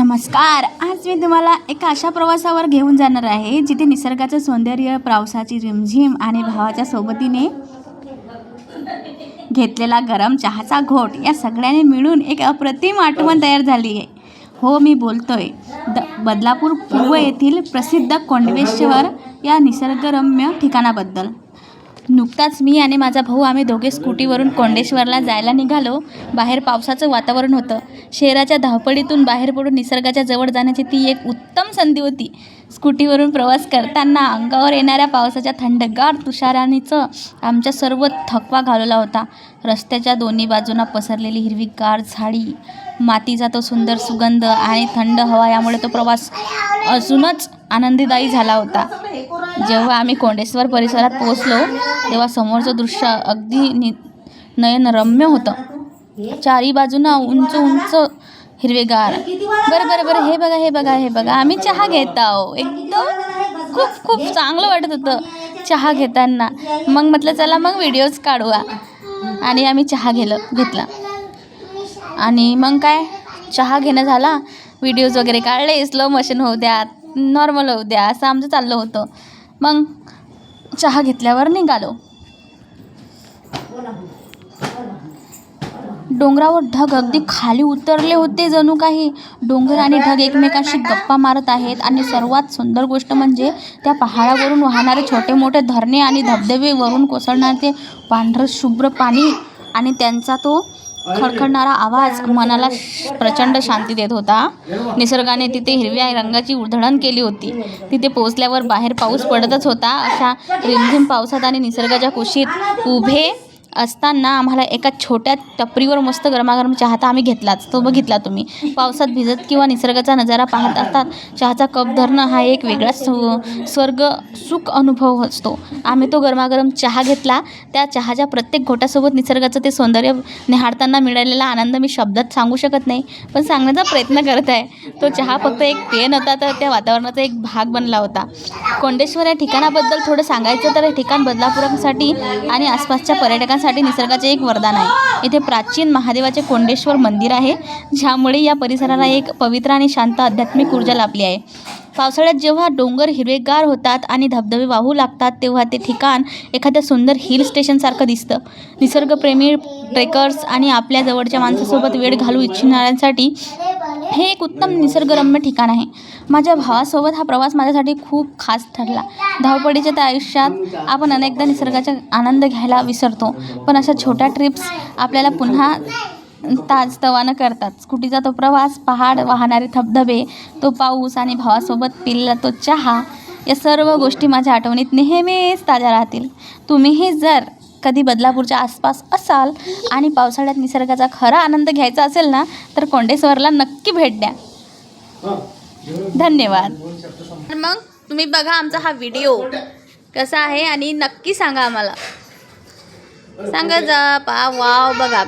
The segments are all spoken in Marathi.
नमस्कार. आज मी तुम्हाला एका अशा प्रवासावर घेऊन जाणार आहे जिथे निसर्गाचं सौंदर्य, पावसाची रिमझिम आणि भावाच्या सोबतीने घेतलेला गरम चहाचा घोट या सगळ्यांनी मिळून एक अप्रतिम आठवण तयार झाली आहे. हो, मी बोलतोय बदलापूर पूर्व येथील प्रसिद्ध कोंडवेश्वर या निसर्गरम्य ठिकाणाबद्दल. नुकताच मी आणि माझा भाऊ आम्ही दोघे स्कूटीवरून कोंडेश्वरला जायला निघालो. बाहेर पावसाचं वातावरण होतं. शहराच्या धावपळीतून बाहेर पडून निसर्गाच्या जवळ जाण्याची ती एक उत्तम संधी होती. स्कूटीवरून प्रवास करताना अंगावर येणाऱ्या पावसाच्या थंडगार तुषारांनीचं आमच्या सर्व थकवा घालवला होता. रस्त्याच्या दोन्ही बाजूंना पसरलेली हिरवीगार झाडी, मातीचा तो सुंदर सुगंध आणि थंड हवा यामुळे तो प्रवास अजूनच आनंददायी झाला होता. जेव्हा आम्ही कोंडेश्वर परिसरात पोहोचलो तेव्हा समोरचं दृश्य अगदी नयनरम्य होतं. चारी बाजूंना उंच उंच हिरवेगार. बरं हे बघा आम्ही चहा घेत आहोत. एकदम खूप चांगलं वाटत होतं चहा घेताना. मग म्हटलं चला मग व्हिडिओज काढूया आणि आम्ही चहा घेतला आणि मग काय चहा घेणं झाला. व्हिडिओज वगैरे काढले. स्लो मोशन होऊ द्या, नॉर्मल होऊ द्या, असं आमचं चाललं होतं. मग चहा घेतल्यावर निघालो. डोंगरावर ढग अगदी खाली उतरले होते. जणू काही डोंगर आणि ढग एकमेकांशी गप्पा मारत आहेत. आणि सर्वात सुंदर गोष्ट म्हणजे त्या पहाडावरून वाहणारे छोटे मोठे धरणे आणि धबधबे, वरून कोसळणारे ते पांढरं शुभ्र पाणी आणि त्यांचा तो खडखडणारा आवाज मनाला प्रचंड शांती देत होता. निसर्गाने तिथे हिरव्या रंगाची उधळण केली होती. तिथे पोहोचल्यावर बाहेर पाऊस पडतच होता. अशा रिमझिम पावसात आणि निसर्गाच्या कुशीत उभे असताना आम्हाला एका छोट्या टपरीवर मस्त गरमागरम चहा तर आम्ही घेतलाच. तो बघितला तुम्ही. पावसात भिजत किंवा निसर्गाचा नजारा पाहत असतात चहाचा कप धरणं हा एक वेगळाच स्वर्ग सुख अनुभव असतो. आम्ही तो गरमागरम चहा घेतला. त्या चहाच्या प्रत्येक घोटासोबत निसर्गाचं ते सौंदर्य निहाळताना मिळालेला आनंद मी शब्दात सांगू शकत नाही, पण सांगण्याचा प्रयत्न करत आहे. तो चहा फक्त एक पेय नव्हता, तर त्या वातावरणाचा एक भाग बनला होता. कोंडेश्वर या ठिकाणाबद्दल थोडं सांगायचं तर हे ठिकाण बदलापूरसाठी आणि आसपासच्या पर्यटकांसाठी निसर्गाचे एक वरदान आहे. इथे प्राचीन महादेवाचे कोंडेश्वर मंदिर आहे, ज्यामुळे या परिसराला एक पवित्र आणि शांत आध्यात्मिक ऊर्जा लाभली आहे. पावसाळ्यात जेव्हा डोंगर हिरवेगार होतात आणि धबधबे वाहू लागतात तेव्हा ते ठिकाण एखाद्या सुंदर हिल स्टेशनसारखं दिसतं. निसर्गप्रेमी ट्रेकर्स आणि आपल्या जवळच्या माणसासोबत वेळ घालवू इच्छिणाऱ्यांसाठी हे एक उत्तम निसर्गरम्य ठिकाण आहे. माझ्या भावासोबत हा प्रवास माझ्यासाठी खूप खास ठरला. धावपळीच्या त्या आयुष्यात आपण अनेकदा निसर्गाचा आनंद घ्यायला विसरतो, पण अशा छोट्या ट्रिप्स आपल्याला पुन्हा ताजतवानं करतात. स्कूटीचा तो प्रवास, पहाड, वाहणारे धबधबे, तो पाऊस आणि भावासोबत पिलेला तो चहा या सर्व गोष्टी माझ्या आठवणीत नेहमीच ताज्या राहतील. तुम्हीही जर कधी बदलापूरच्या आसपास असाल आणि पावसाळ्यात निसर्गाचा खरा आनंद घ्यायचा असेल ना, तर कोंडेश्वरला नक्की भेट द्या. धन्यवाद. मग तुम्ही बघा आमचा हा व्हिडिओ कसा आहे आणि नक्की सांगा आम्हाला. सांगा जा. वाव, बघा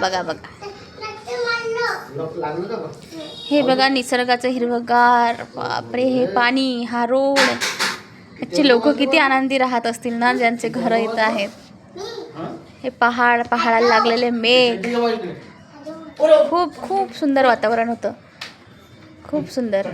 हे बघा निसर्गाचं हिरवगार. बापरे, हे पाणी, हा रोड. याचे लोक किती आनंदी राहत असतील ना, ज्यांचे घरं इथं आहेत. हे पहाडाला लागलेले मेघ. खूप सुंदर वातावरण होतं. खूप सुंदर.